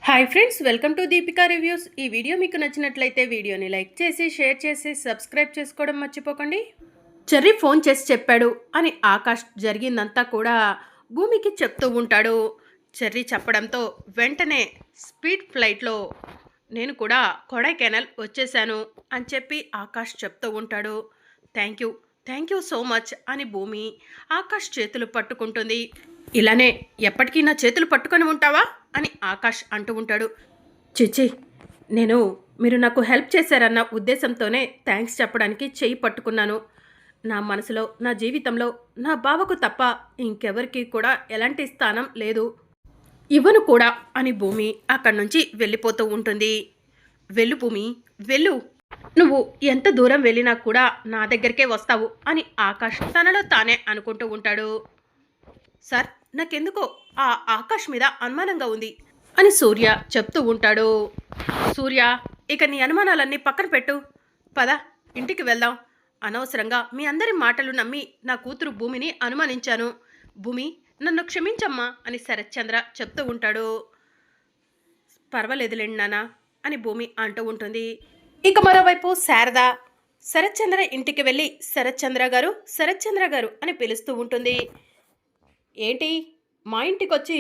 Hi friends, welcome to Deepika reviews. ఈ video మీకు నచ్చినట్లయితే వీడియోని లైక్ చేసి షేర్ చేసి సబ్స్క్రైబ్ చేసుకోవడం మర్చిపోకండి. చెర్రీ ఫోన్ చేసి చెప్పాడు అని ఆకాష్ జరిగిందంతా కూడా భూమికి చెప్తూ ఉంటాడు. చెర్రీ చెప్పడంతో వెంటనే స్పీడ్ ఫ్లైట్లో నేను కూడా కొడైకెనాల్ వచ్చేసాను అని చెప్పి ఆకాష్ చెప్తూ ఉంటాడు. Thank you, thank you so much అని భూమి ఆకాష్ చేతులు పట్టుకుంటుంది. ఇలానే ఎప్పటికీ నా చేతులు పట్టుకొని ఉంటావా అని ఆకాష్ అంటూ ఉంటాడు. చిచి, మీరు నాకు హెల్ప్ చేశారన్న ఉద్దేశంతోనే థ్యాంక్స్ చెప్పడానికి చెయ్యి పట్టుకున్నాను. నా మనసులో, నా జీవితంలో నా బావకు తప్ప ఇంకెవరికి కూడా ఎలాంటి స్థానం లేదు, ఇవ్వను కూడా అని భూమి అక్కడి నుంచి వెళ్ళిపోతూ ఉంటుంది. వెళ్ళు భూమి, వెళ్ళు. నువ్వు ఎంత దూరం వెళ్ళినా కూడా నా దగ్గరికే వస్తావు అని ఆకాష్ తనలో తానే అనుకుంటూ ఉంటాడు. సార్, నాకెందుకో ఆ ఆకాష్ మీద అనుమానంగా ఉంది అని సూర్య చెప్తూ ఉంటాడు. సూర్య, ఇక నీ అనుమానాలన్నీ పక్కన పెట్టు, పద ఇంటికి వెళ్దాం. అనవసరంగా మీ అందరి మాటలు నమ్మి నా కూతురు భూమిని అనుమానించాను. భూమి, నన్ను క్షమించమ్మా అని శరత్చంద్ర చెప్తూ ఉంటాడు. పర్వాలేదులేండి నాన్న అని భూమి అంటూ ఉంటుంది. ఇక మరోవైపు శారద శరత్చంద్ర ఇంటికి వెళ్ళి శరత్చంద్ర గారు అని పిలుస్తూ ఉంటుంది. ఏంటి, మా ఇంటికొచ్చి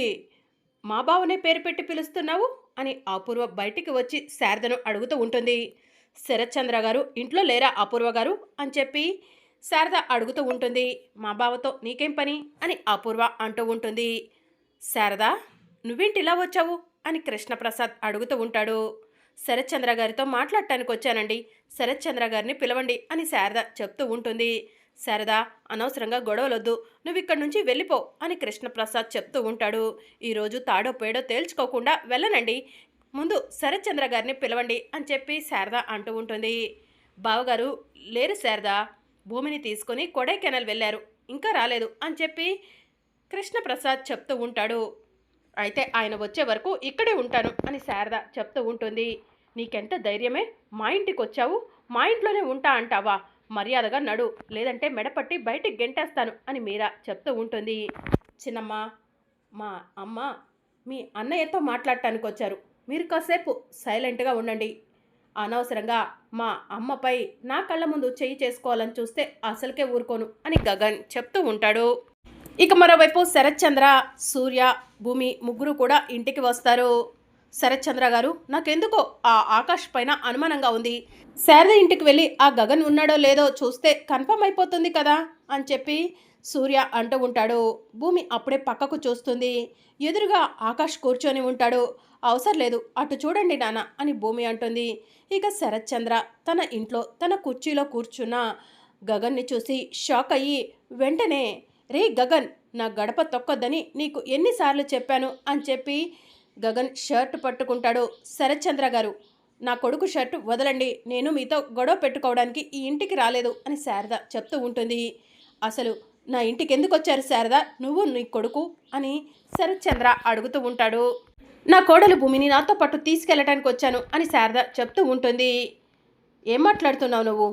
మా బావనే పేరు పెట్టి పిలుస్తున్నావు అని అపూర్వ బయటికి వచ్చి శారదను అడుగుతూ ఉంటుంది. శరత్చంద్ర గారు ఇంట్లో లేరా అపూర్వ గారు అని చెప్పి శారద అడుగుతూ ఉంటుంది. మా బావతో నీకేం పని అని అపూర్వ అంటూ ఉంటుంది. శారద, నువ్వేంటి ఇలా వచ్చావు అని కృష్ణప్రసాద్ అడుగుతూ ఉంటాడు. శరత్చంద్ర గారితో మాట్లాడటానికి వచ్చానండి, శరత్చంద్ర గారిని పిలవండి అని శారద చెప్తూ ఉంటుంది. శారదా, అనవసరంగా గొడవలొద్దు, నువ్వు ఇక్కడి నుంచి వెళ్ళిపో అని కృష్ణప్రసాద్ చెప్తూ ఉంటాడు. ఈరోజు తాడో పేడో తేల్చుకోకుండా వెళ్ళనండి, ముందు శరత్చంద్ర గారిని పిలవండి అని చెప్పి శారద అంటూ ఉంటుంది. బావగారు లేరు శారదా, భూమిని తీసుకొని కొడైకెనాల్ వెళ్ళారు, ఇంకా రాలేదు అని చెప్పి కృష్ణప్రసాద్ చెప్తూ ఉంటాడు. అయితే ఆయన వచ్చే వరకు ఇక్కడే ఉంటాను అని శారద చెప్తూ ఉంటుంది. నీకెంత ధైర్యమే, మా ఇంటికి వచ్చావు, మా ఇంట్లోనే ఉంటా అంటావా, మర్యాదగా నడు, లేదంటే మెడపట్టి బయటికి గెంటేస్తాను అని మీరా చెప్తూ ఉంటుంది. చిన్నమ్మ, మా అమ్మ మీ అన్నయ్యతో మాట్లాడటానికి వచ్చారు, మీరు కాసేపు సైలెంట్గా ఉండండి. అనవసరంగా మా అమ్మపై నా కళ్ళ ముందు చెయ్యి చేసుకోవాలని చూస్తే అసలుకే ఊరుకోను అని గగన్ చెప్తూ ఉంటాడు. ఇక మరోవైపు శరత్చంద్ర, సూర్య, భూమి ముగ్గురు కూడా ఇంటికి వస్తారు. శరత్చంద్ర గారు, నాకెందుకో ఆ ఆకాష్ పైన అనుమానంగా ఉంది. శారద ఇంటికి వెళ్ళి ఆ గగన్ ఉన్నాడో లేదో చూస్తే కన్ఫర్మ్ అయిపోతుంది కదా అని చెప్పి సూర్య అంటూ ఉంటాడు. భూమి అప్పుడే పక్కకు చూస్తుంది. ఎదురుగా ఆకాష్ కూర్చొని ఉంటాడు. అవసరం లేదు, అటు చూడండి నాన్న అని భూమి అంటుంది. ఇక శరత్చంద్ర తన ఇంట్లో తన కుర్చీలో కూర్చున్న గగన్ని చూసి షాక్ అయ్యి వెంటనే, రే గగన్, నా గడప తొక్కొద్దని నీకు ఎన్నిసార్లు చెప్పాను అని చెప్పి గగన్ షర్ట్ పట్టుకుంటాడు. శరత్చంద్ర గారు, నా కొడుకు షర్ట్ వదలండి, నేను మీతో గొడవ పెట్టుకోవడానికి ఈ ఇంటికి రాలేదు అని శారద చెప్తూ ఉంటుంది. అసలు నా ఇంటికి ఎందుకు వచ్చారు శారద, నువ్వు నీ కొడుకు అని శరత్చంద్ర అడుగుతూ ఉంటాడు. నా కోడలు భూమిని నాతో పాటు తీసుకెళ్ళటానికి వచ్చాను అని శారద చెప్తూ ఉంటుంది. ఏం మాట్లాడుతున్నావు నువ్వు,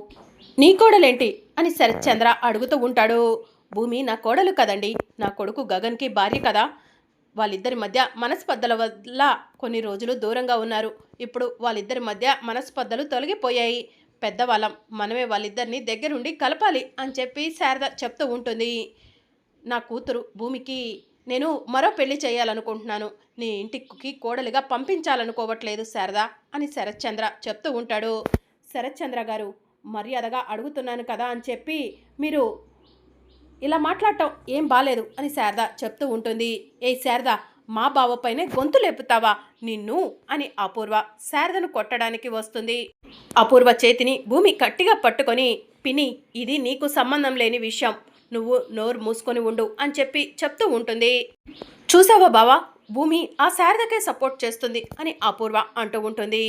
నీ కోడలేంటి అని శరత్చంద్ర అడుగుతూ ఉంటాడు. భూమి నా కోడలు కదండి, నా కొడుకు గగన్కి భార్య కదా, వాళ్ళిద్దరి మధ్య మనస్పర్ధల వల్ల కొన్ని రోజులు దూరంగా ఉన్నారు. ఇప్పుడు వాళ్ళిద్దరి మధ్య మనస్పర్ధలు తొలగిపోయాయి. పెద్దవాళ్ళం, మనమే వాళ్ళిద్దరిని దగ్గరుండి కలపాలి అని చెప్పి శారద చెప్తూ ఉంటుంది. నా కూతురు భూమికి నేను మరో పెళ్లి చేయాలనుకుంటున్నాను, నీ ఇంటికి కోడలిగా పంపించాలనుకోవట్లేదు శారద అని శరత్చంద్ర చెప్తూ ఉంటాడు. శరత్చంద్ర గారు, మర్యాదగా అడుగుతున్నాను కదా అని చెప్పి మీరు ఇలా మాట్లాడటం ఏం బాలేదు అని శారద చెప్తూ ఉంటుంది. ఏ శారద, మా బావపైనే గొంతు లేపుతావా నిన్ను అని అపూర్వ శారదను కొట్టడానికి వస్తుంది. అపూర్వ చేతిని భూమి గట్టిగా పట్టుకొని, పిని, ఇది నీకు సంబంధం లేని విషయం, నువ్వు నోరు మూసుకొని ఉండు అని చెప్పి చెప్తూ ఉంటుంది. చూసావా బావా, భూమి ఆ శారదకే సపోర్ట్ చేస్తుంది అని అపూర్వ అంటూ ఉంటుంది.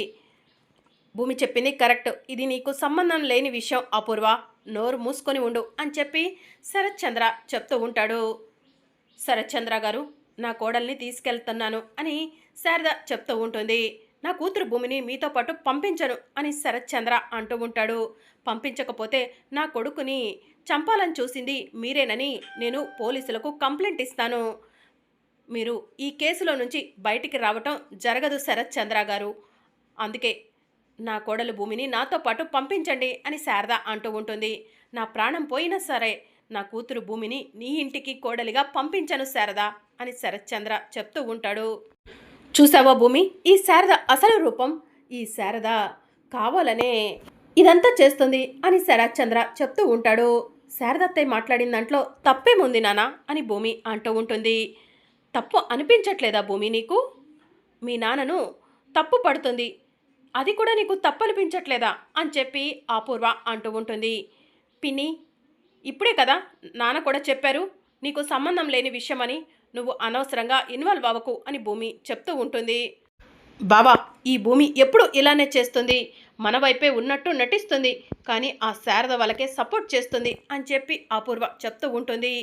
భూమి చెప్పింది కరెక్ట్, ఇది నీకు సంబంధం లేని విషయం అపూర్వ, నోరు మూసుకొని ఉండు అని చెప్పి శరత్చంద్ర చెప్తూ ఉంటాడు. శరత్చంద్ర గారు, నా కోడల్ని తీసుకెళ్తున్నాను అని శారద చెప్తూ ఉంటుంది. నా కూతురు భూమిని మీతో పాటు పంపించను అని శరత్చంద్ర అంటూ ఉంటాడు. పంపించకపోతే నా కొడుకుని చంపాలని చూసింది మీరేనని నేను పోలీసులకు కంప్లైంట్ ఇస్తాను. మీరు ఈ కేసులో నుంచి బయటికి రావటం జరగదు శరత్ చంద్ర గారు. అందుకే నా కోడలు భూమిని నాతో పాటు పంపించండి అని శారద అంటూ ఉంటుంది. నా ప్రాణం పోయినా సరే నా కూతురు భూమిని నీ ఇంటికి కోడలిగా పంపించను శారద అని శరత్ చంద్ర చెప్తూ ఉంటాడు. చూసావా భూమి, ఈ శారద అసలు రూపం. ఈ శారద కావాలనే ఇదంతా చేస్తుంది అని శరత్ చంద్ర చెప్తూ ఉంటాడు. శారదత్తయ్య మాట్లాడిన దాంట్లో తప్పేముంది నానా అని భూమి అంటూ ఉంటుంది. తప్పు అనిపించట్లేదా భూమి నీకు? మీ నాన్నను తప్పు పడుతుంది, అది కూడా నీకు తప్పు అనిపించట్లేదా అని చెప్పి అపూర్వ అంటూ ఉంటుంది. పిన్ని, ఇప్పుడే కదా నాన్న కూడా చెప్పారు నీకు సంబంధం లేని విషయమని, నువ్వు అనవసరంగా ఇన్వాల్వ్ అవ్వకు అని భూమి చెప్తూ ఉంటుంది. బావా, ఈ భూమి ఎప్పుడు ఇలానే చేస్తుంది, మన వైపే ఉన్నట్టు నటిస్తుంది, కానీ ఆ శారద వాళ్ళకే సపోర్ట్ చేస్తుంది అని చెప్పి అపూర్వ చెప్తూ ఉంటుంది.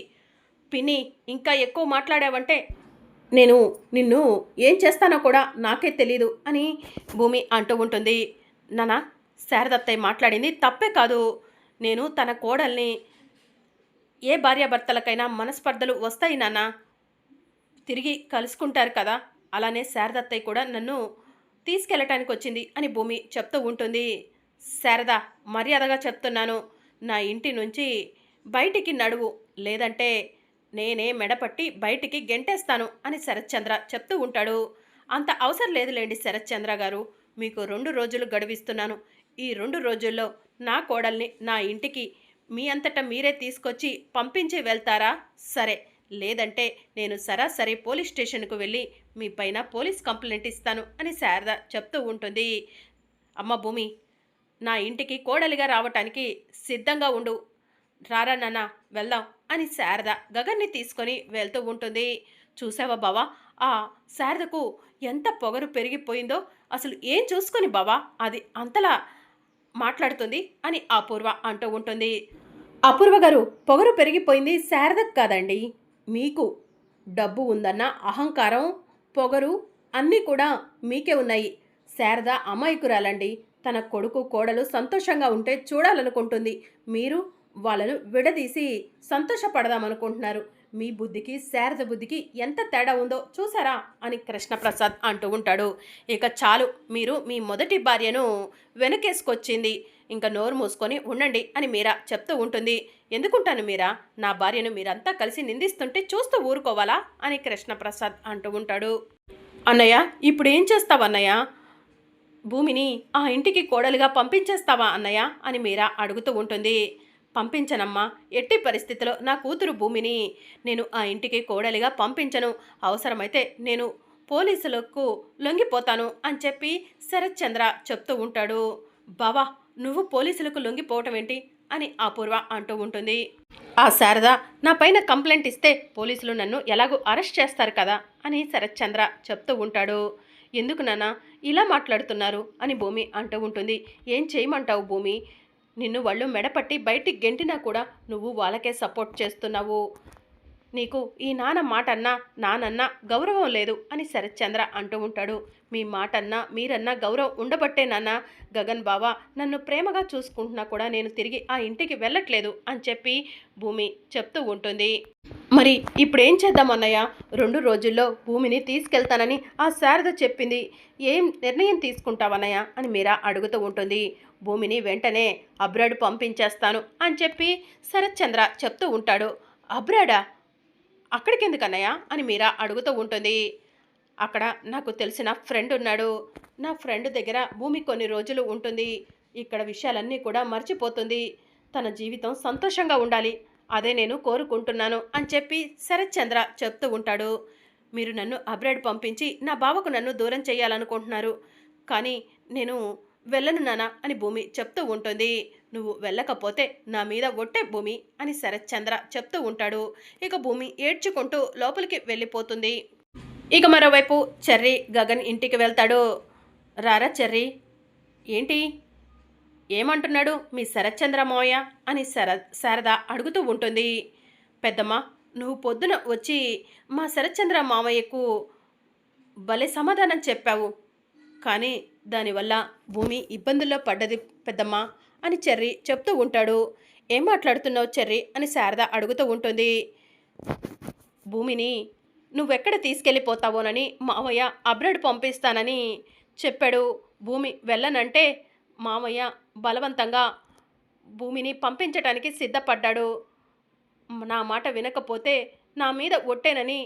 పిన్ని, ఇంకా ఎక్కువ మాట్లాడావంటే నేను నిన్ను ఏం చేస్తానో కూడా నాకే తెలీదు అని భూమి అంటూ ఉంటుంది. నాన్న, శారదత్తయ్య మాట్లాడింది తప్పే కాదు. నేను తన కోడల్ని, ఏ భార్యాభర్తలకైనా మనస్పర్ధలు వస్తాయి నాన్న, తిరిగి కలుసుకుంటారు కదా, అలానే శారదత్తయ్య కూడా నన్ను తీసుకెళ్ళటానికి వచ్చింది అని భూమి చెప్తూ ఉంటుంది. శారద, మర్యాదగా చెప్తున్నాను, నా ఇంటి నుంచి బయటికి నడువు, లేదంటే నేనే మెడపట్టి బయటికి గెంటేస్తాను అని శరత్చంద్ర చెప్తూ ఉంటాడు. అంత అవసరం లేదులేండి శరత్చంద్ర గారు, మీకు 2 రోజులు గడువిస్తున్నాను. ఈ 2 రోజుల్లో నా కోడల్ని నా ఇంటికి మీ అంతటా మీరే తీసుకొచ్చి పంపించి వెళ్తారా? సరే, లేదంటే నేను సరాసరి పోలీస్ స్టేషన్కు వెళ్ళి మీ పైన పోలీస్ కంప్లైంట్ ఇస్తాను అని శారద చెప్తూ ఉంటుంది. అమ్మ భూమి, నా ఇంటికి కోడలిగా రావటానికి సిద్ధంగా ఉండు, రారా నాన్న వెళ్దాం అని శారద గగన్ని తీసుకొని వెళ్తూ ఉంటుంది. చూసావా బావా, ఆ శారదకు ఎంత పొగరు పెరిగిపోయిందో, అసలు ఏం చూసుకొని బావా అది అంతలా మాట్లాడుతుంది అని అపూర్వ అంటూ ఉంటుంది. అపూర్వ గారు, పొగరు పెరిగిపోయింది శారదకు కాదండి, మీకు. డబ్బు ఉందన్న అహంకారం, పొగరు అన్నీ కూడా మీకే ఉన్నాయి. శారద అమాయకురాలండి, తన కొడుకు కోడలు సంతోషంగా ఉంటే చూడాలనుకుంటుంది. మీరు వాళ్ళను విడదీసి సంతోషపడదామనుకుంటున్నారు. మీ బుద్ధికి శారద బుద్ధికి ఎంత తేడా ఉందో చూసారా అని కృష్ణప్రసాద్ అంటూ ఉంటాడు. ఇక చాలు, మీరు మీ మొదటి భార్యను వెనకేసుకొచ్చింది, ఇంకా నోరు మూసుకొని ఉండండి అని మీరా చెప్తూ ఉంటుంది. ఎందుకుంటాను మీరా, నా భార్యను మీరంతా కలిసి నిందిస్తుంటే చూస్తూ ఊరుకోవాలా అని కృష్ణప్రసాద్ అంటూ ఉంటాడు. అన్నయ్య, ఇప్పుడు ఏం చేస్తావన్నయ్య? భూమిని ఆ ఇంటికి కోడలిగా పంపించేస్తావా అన్నయ్య అని మీరా అడుగుతూ ఉంటుంది. పంపించనమ్మా, ఎట్టి పరిస్థితిలో నా కూతురు భూమిని నేను ఆ ఇంటికి కోడలిగా పంపించను. అవసరమైతే నేను పోలీసులకు లొంగిపోతాను అని చెప్పి శరత్ చంద్ర చెప్తూ ఉంటాడు. బావా, నువ్వు పోలీసులకు లొంగిపోవటం ఏంటి అని అపూర్వ అంటూ ఉంటుంది. ఆ శారద నా పైన కంప్లైంట్ ఇస్తే పోలీసులు నన్ను ఎలాగో అరెస్ట్ చేస్తారు కదా అని శరత్ చంద్ర చెప్తూ ఉంటాడు. ఎందుకు నాన్న ఇలా మాట్లాడుతున్నారు అని భూమి అంటూ ఉంటుంది. ఏం చేయమంటావు భూమి, నిన్ను వాళ్ళు మెడపట్టి బయటికి గెంటినా కూడా నువ్వు వాళ్ళకే సపోర్ట్ చేస్తున్నావు. నీకు ఈ నాన్న మాట అన్నా నానన్నా గౌరవం లేదు అని శరత్ చంద్ర అంటూ ఉంటాడు. మీ మాటన్నా మీరన్నా గౌరవం ఉండబట్టే నాన్న గగన్ బావ నన్ను ప్రేమగా చూసుకుంటున్నా కూడా నేను తిరిగి ఆ ఇంటికి వెళ్ళట్లేదు అని చెప్పి భూమి చెప్తూ ఉంటుంది. మరి ఇప్పుడు ఏం చేద్దాం అన్నయ్య? 2 రోజుల్లో భూమిని తీసుకెళ్తానని ఆ శారద చెప్పింది, ఏం నిర్ణయం తీసుకుంటావన్నయ్య అని మీరా అడుగుతూ ఉంటుంది. భూమిని వెంటనే అబ్రాడ్ పంపించేస్తాను అని చెప్పి శరత్ చంద్ర చెప్తూ ఉంటాడు. అబ్రాడా? అక్కడికెందుకన్నయ్య అని మీరా అడుగుతూ ఉంటుంది. అక్కడ నాకు తెలిసిన ఫ్రెండ్ ఉన్నాడు, నా ఫ్రెండ్ దగ్గర భూమి కొన్ని రోజులు ఉంటుంది, ఇక్కడ విషయాలన్నీ కూడా మర్చిపోతుంది, తన జీవితం సంతోషంగా ఉండాలి, అదే నేను కోరుకుంటున్నాను అని చెప్పి శరత్ చంద్ర చెప్తూ ఉంటాడు. మీరు నన్ను అబ్రాడ్ పంపించి నా బావకు నన్ను దూరం చేయాలనుకుంటున్నారు, కానీ నేను వెళ్ళను నానా అని భూమి చెప్తూ ఉంటుంది. నువ్వు వెళ్ళకపోతే నా మీద ఒట్టే భూమి అని శరత్ చంద్ర చెప్తూ ఉంటాడు. ఇక భూమి ఏడ్చుకుంటూ లోపలికి వెళ్ళిపోతుంది. ఇక మరోవైపు చెర్రీ గగన్ ఇంటికి వెళ్తాడు. రారా చెర్రీ, ఏంటి ఏమంటున్నాడు మీ శరత్ చంద్ర మావయ్య అని శారద అడుగుతూ ఉంటుంది. పెద్దమ్మ, నువ్వు పొద్దున వచ్చి మా శరత్ చంద్ర మావయ్యకు భలే సమాధానం చెప్పావు, కానీ దానివల్ల భూమి ఇబ్బందుల్లో పడ్డది పెద్దమ్మ అని చెర్రీ చెప్తూ ఉంటాడు. ఏం మాట్లాడుతున్నావు చెర్రీ అని శారద అడుగుతూ ఉంటుంది. భూమిని నువ్వెక్కడ తీసుకెళ్ళిపోతావోనని మావయ్య అబ్రాడ్ పంపిస్తానని చెప్పాడు. భూమి వెళ్ళనంటే మావయ్య బలవంతంగా భూమిని పంపించటానికి సిద్ధపడ్డాడు. నా మాట వినకపోతే నా మీద ఒట్టేనని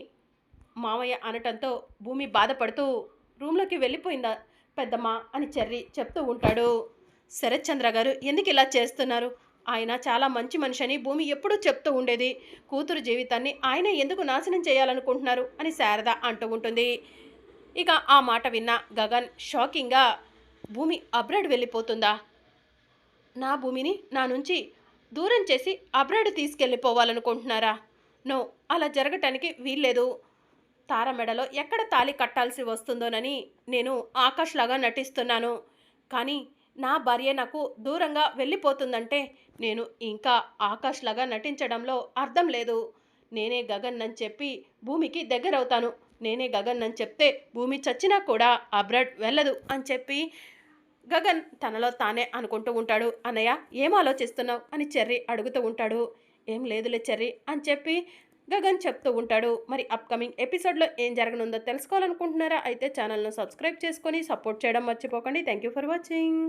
మావయ్య అనటంతో భూమి బాధపడుతూ రూమ్లోకి వెళ్ళిపోయిందా పెద్దమ్మ అని చెర్రి చెప్తూ ఉంటాడు. శరత్చంద్ర గారు ఎందుకు ఇలా చేస్తున్నారు? ఆయన చాలా మంచి మనిషి అని భూమి ఎప్పుడూ చెప్తూ ఉండేది. కూతురు జీవితాన్ని ఆయన ఎందుకు నాశనం చేయాలనుకుంటున్నారు అని శారద అంటూ ఉంటుంది. ఇక ఆ మాట విన్న గగన్ షాకింగ్గా, భూమి అబ్రాడ్ వెళ్ళిపోతుందా? నా భూమిని నా నుంచి దూరం చేసి అబ్రాడ్ తీసుకెళ్ళిపోవాలనుకుంటున్నారా? నో, అలా జరగటానికి వీల్లేదు. తార మెడలో ఎక్కడ తాళి కట్టాల్సి వస్తుందోనని నేను ఆకాష్లాగా నటిస్తున్నాను. కానీ నా భార్య నాకు దూరంగా వెళ్ళిపోతుందంటే నేను ఇంకా ఆకాష్లాగా నటించడంలో అర్థం లేదు. నేనే గగన్ అని చెప్పి భూమికి దగ్గరవుతాను. నేనే గగన్ అని చెప్తే భూమి చచ్చినా కూడా అబ్రాడ్ వెళ్ళదు అని చెప్పి గగన్ తనలో తానే అనుకుంటూ ఉంటాడు. అన్నయ్య ఏం ఆలోచిస్తున్నావు అని చెర్రి అడుగుతూ ఉంటాడు. ఏం లేదులే చెర్రి అని చెప్పి గగన్ చెప్తూ ఉంటాడు. మరి అప్కమింగ్ ఎపిసోడ్లో ఏం జరగనుందో తెలుసుకోవాలనుకుంటున్నారా? అయితే ఛానల్ను సబ్స్క్రైబ్ చేసుకొని సపోర్ట్ చేయడం మర్చిపోకండి. Thank you for watching.